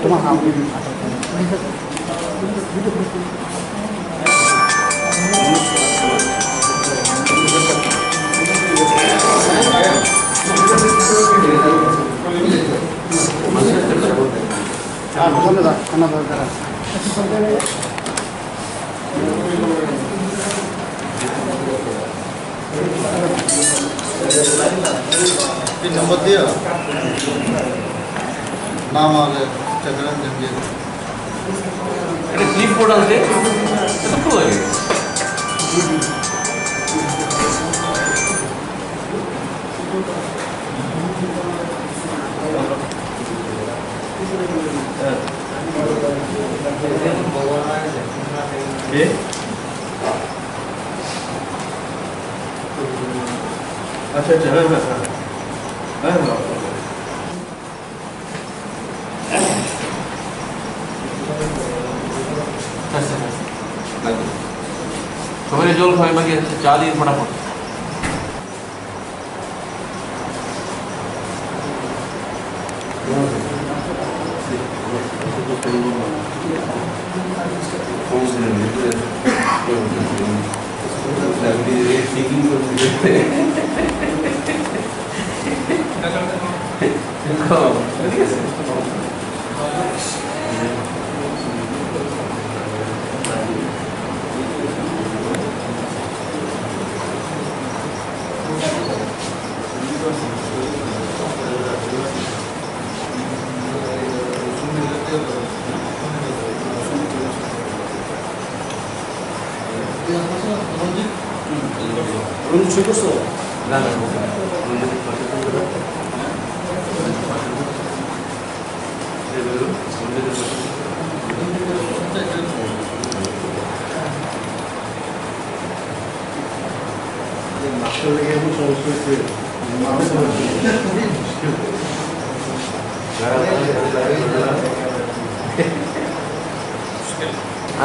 তোমার হাত খানা দরকার আছে नंबर दिया नाम आ गया क्लिप को डाल दे सबको लगे अच्छा अच्छा हाँ हाँ हाँ हाँ সবাই জল খাবে বাকি আছে চা দিয়ে ফটাফট না না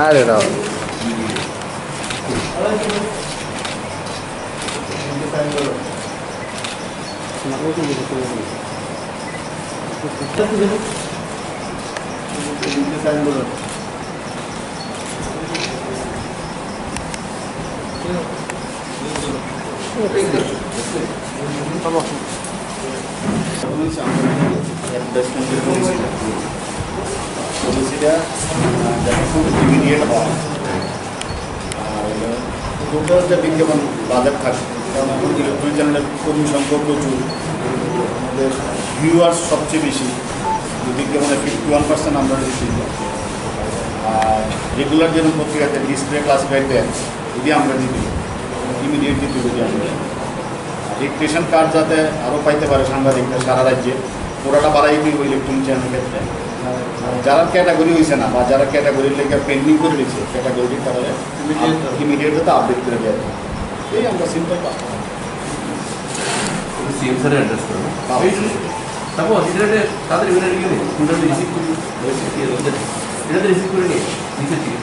আরে রাও টোটাল যে বিজ্ঞাপন বাজার থাকে কারণ এখন ইলেকট্রনিক চ্যানেলের কর্মী সংখ্যা প্রচুর আমাদের ভিউয়ার্স সবচেয়ে বেশি বিজ্ঞাপনে 51% আমরা দিচ্ছি আর রেগুলার যেরকম পত্রিকাতে ডিসপ্লে ক্লাসিফাইড দেয় যদি আমরা দিবি ইমিডিয়েট দিতে যদি আমরা রেজিস্ট্রেশন কার্ড যাতে আরও পাইতে পারে সাংবাদিকরা সারা রাজ্যে পুরোটা বাড়াই দিব ইলেকট্রনিক চ্যানেলের ক্ষেত্রে যারা ক্যাটাগরি হয়েছে না বা যারা ক্যাটাগরির লেগে পেন্ডিং করে দিচ্ছে ক্যাটাগরি তারা ইমিডিয়েট যাতে আপডেট করে দেওয়া যায় এই আমরা সিম্পল কাজ সিএম স্যারের অ্যাড্রেস করবো তারপর এটাতে তাদের ইউনিট গিয়ে ফোনটা রিসিভ করি এটাতে রিসিভ করে নিয়ে নিচে থেকে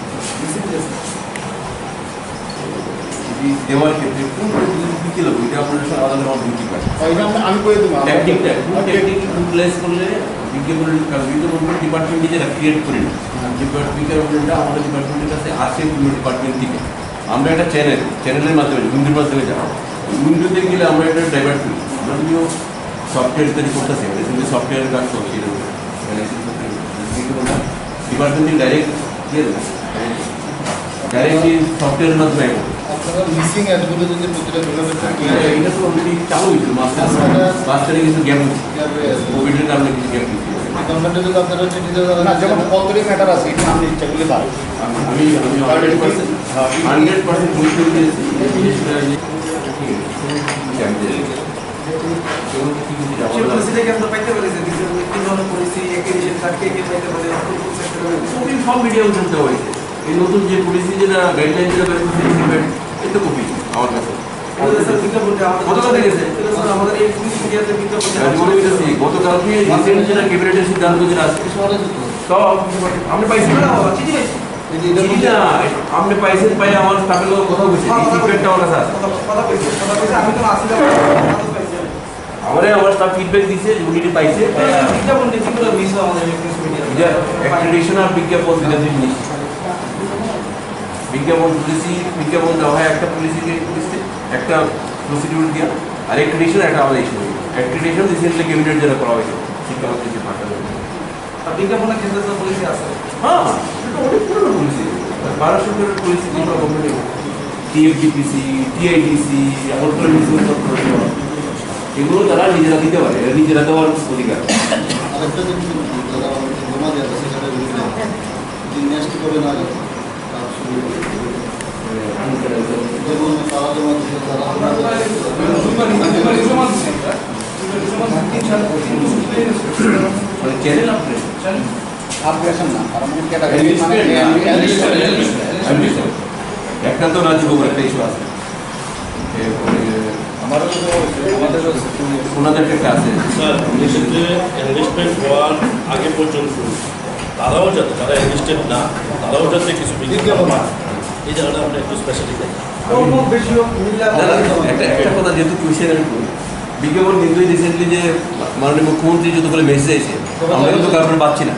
দেওয়ার ক্ষেত্রে কোন কী লাগবে এটা আপনার সঙ্গে আলাদা আমার ডিউটি পায় আমি করে দেবো টেকনিকটা টেকনিক ইউটিলাইজ করলে বিজ্ঞাপনের বিজ্ঞাপন ডিপার্টমেন্ট নিজেরা ক্রিয়েট করি না বিজ্ঞাপনটা আমাদের ডিপার্টমেন্টের কাছে আসে বিভিন্ন ডিপার্টমেন্ট থেকে আমরা একটা চ্যানেলের মাধ্যমে উইন্ডোর মাধ্যমে যাবো উইন্ডোতে গেলে আমরা এটা ডাইভার্ট করি আমরা যদিও সফটওয়্যার তৈরি করতেছি কিন্তু সফটওয়্যারের কাজ করছি ডিপার্টমেন্ট ডাইরেক্ট দিয়ে দেবো ডাইরেক্টলি সফটওয়্যারের মাধ্যমে মিসিং অ্যাডগুলো যদি প্রতিটা এটা তো অলরেডি চালু হয়েছিল মাস্টারে কিছু গ্যাপ কোভিডের কারণে কিছু গ্যাপ যেমন কতটি ম্যাটার আছে এটা আমি ইচ্ছাগুলি পারি আমি 100% পরিষ্কার দিয়েছি বিশেষ করে সব মিডিয়া উঠতে হয়েছে এই নতুন যে পলিসি যেটা গাইডলাইন যেটা বের করছে এটা কপি আমার কাছে গতকালকে গেছে আমাদের এই মিডিয়াতে গতকালকে রিসেন্ট যেটা ক্যাবিনেটের সিদ্ধান্ত যেটা আছে সব আপনি পাইছেন না আপনি পাইছেন পাই আমার স্টাফের লোক কথা বলছে এই ফিডব্যাকটা আমার কাছে আছে আমার স্টাফ ফিডব্যাক দিছে উনি পাইছে অ্যাক্রিডিটেশন আর বিজ্ঞাপন দুটো জিনিস বিজ্ঞাপন পুলিশি বিজ্ঞাপন দেওয়া হয় একটা পুলিশিকে পুলিশে একটা প্রসিডিউর দিয়া আর অ্যাক্রিডিটেশন একটা আলাদা ইস্যু অ্যাক্রিডিটেশন রিসেন্টলি ক্যাবিনেট যেটা করা হয়েছে শিক্ষামন্ত্রী যে ফাঁকা বিজ্ঞাপনের ক্ষেত্রে তো পুলিশি আছে হ্যাঁ এটা অনেক পুরনো পুলিশি 1200 পুলিশি যেগুলো গভর্নমেন্টে টিএফডিপিসি টিআইডিসি অটোরিসি এগুলো তারা নিজেরা দিতে পারে নিজেরা দেওয়ার অধিকার আরেকটা জিনিস যারা আমাদের জমা দেওয়া আছে সেখানে নেক্সট করে না যেমন তারা জমা দিচ্ছে তারা চ্যানেল আপগ্রেশন না আর মানে ক্যাটাগরি মানে একটা তো রাজ্য একটা ইস্যু আছে ওনাদের একটা আছে স্যার এক্ষেত্রে এনগেজমেন্ট হওয়ার আগে পর্যন্ত তারাও যাতে যারা এনগেজড না তারাও যাতে কিছু বিজ্ঞাপন পায় এই জায়গাটা আমরা একটু স্পেশালি দেয় একটা কথা যেহেতু কোয়েশ্চেন বিজ্ঞাপন কিন্তু রিসেন্টলি যে মাননীয় মুখ্যমন্ত্রী যতগুলো মেসেজ আছে আমরা কিন্তু কারণে পাচ্ছি না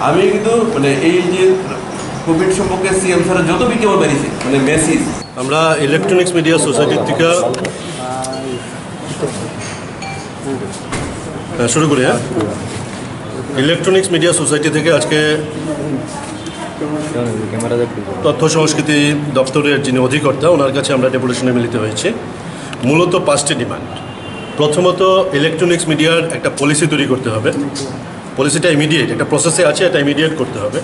আমি কিন্তু মানে এই যে কোভিড সম্পর্কে সিএম স্যারের যত বিজ্ঞাপন বেরিয়েছে মানে মেসেজ আমরা ইলেকট্রনিক্স মিডিয়া সোসাইটির থেকে শুরু করি হ্যাঁ ইলেকট্রনিক্স মিডিয়া সোসাইটি থেকে আজকে তথ্য সংস্কৃতি দপ্তরের যিনি অধিকর্তা ওনার কাছে আমরা ডেপুটেশনে মিলিত হয়েছি মূলত 5টি ডিমান্ড প্রথমত ইলেকট্রনিক্স মিডিয়ার একটা পলিসি তৈরি করতে হবে পলিসিটা ইমিডিয়েট একটা প্রসেসে আছে এটা ইমিডিয়েট করতে হবে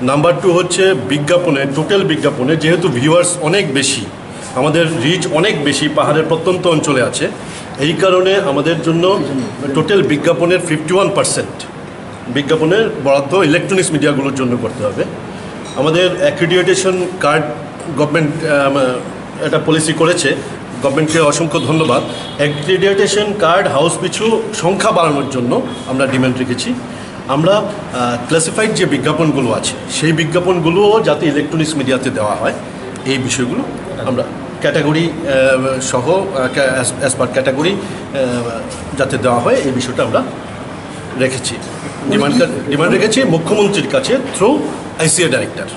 নাম্বার 2 হচ্ছে বিজ্ঞাপনে টোটাল বিজ্ঞাপনে যেহেতু ভিউয়ার্স অনেক বেশি আমাদের রিচ অনেক বেশি পাহাড়ের প্রত্যন্ত অঞ্চলে আছে এই কারণে আমাদের জন্য টোটাল বিজ্ঞাপনের 51% বিজ্ঞাপনের বরাদ্দ ইলেকট্রনিক্স মিডিয়াগুলোর জন্য করতে হবে আমাদের অ্যাক্রিডিটেশন কার্ড গভর্নমেন্ট এটা পলিসি করেছে গভর্নমেন্টকে অসংখ্য ধন্যবাদ অ্যাক্রিডিটেশন কার্ড হাউস পিছু সংখ্যা বাড়ানোর জন্য আমরা ডিমান্ড রেখেছি আমরা ক্লাসিফাইড যে বিজ্ঞাপনগুলো আছে সেই বিজ্ঞাপনগুলোও যাতে ইলেকট্রনিক্স মিডিয়াতে দেওয়া হয় এই বিষয়গুলো আমরা ক্যাটাগরি সহ অ্যাজ পার ক্যাটাগরি যাতে দেওয়া হয় এই বিষয়টা আমরা রেখেছি ডিমান্ড রেখেছি মুখ্যমন্ত্রীর কাছে থ্রু আইসিএ ডাইরেক্টর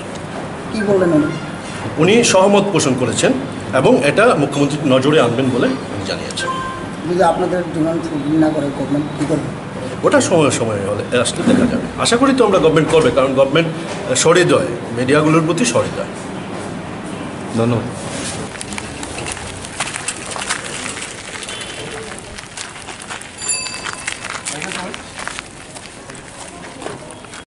কি বললেন উনি সহমত পোষণ করেছেন এবং এটা মুখ্যমন্ত্রীর নজরে আনবেন বলে জানিয়েছেন যদি আপনাদের ডিমান্ড না করে গভর্নমেন্ট কী করবে ওটা সময় হলে আসলে দেখা যাবে আশা করি তো আমরা গভর্নমেন্ট করবে কারণ গভর্নমেন্ট সহৃদয় মিডিয়াগুলোর প্রতি সহৃদয় ধন্যবাদ